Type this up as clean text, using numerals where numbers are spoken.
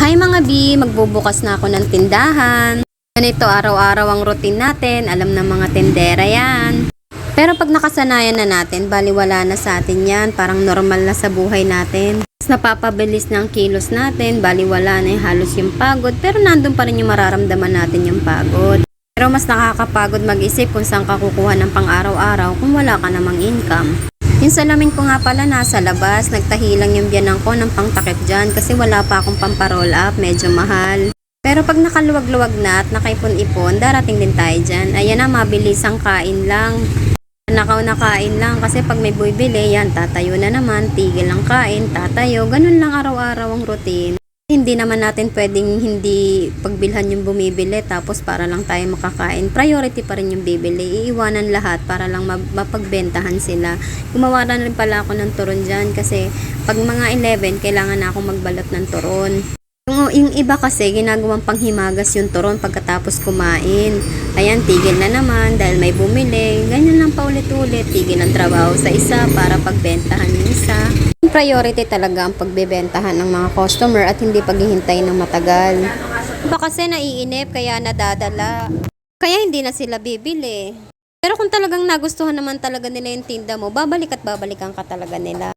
Hi mga B, magbubukas na ako ng tindahan. Ganito araw-araw ang routine natin, alam ng mga tindera yan. Pero pag nakasanayan na natin, baliwala na sa atin yan, parang normal na sa buhay natin. Mas napapabilis ng kilos natin, baliwala na halos yung pagod, pero nandun pa rin yung mararamdaman natin yung pagod. Pero mas nakakapagod mag-isip kung saan ka kukuha ng pang-araw-araw kung wala ka namang income. Yung salamin ko nga pala nasa labas, nagtahi lang yung biyanan ko ng pangtakip dyan kasi wala pa akong pamparoll up, medyo mahal. Pero pag nakaluwag-luwag na at nakaipon-ipon, darating din tayo dyan. Ayan na, mabilisang kain lang. Nakaw na kain lang kasi pag may bumibili, yan, tatayo na naman, tigil ang kain, tatayo. Ganun lang araw-araw ang routine. Hindi naman natin pwedeng hindi pagbilhan yung bumibili tapos para lang tayo makakain. Priority pa rin yung bibili. Iiwanan lahat para lang mapagbentahan sila. Gumawa na rin pala ako ng turon dyan kasi pag mga 11, kailangan na akong magbalot ng turon. Yung iba kasi ginagawang panghimagas yung turon pagkatapos kumain. Ayan, tigil na naman dahil may bumili. Ganyan lang paulit-ulit. Tigil ang trabaho sa isa para pagbentahan yung isa. Priority talaga ang pagbebentahan ng mga customer at hindi paghihintay ng matagal. Iba kasi naiinip kaya nadadala. Kaya hindi na sila bibili. Pero kung talagang nagustuhan naman talaga nila yung tinda mo, babalik at babalikan ka talaga nila.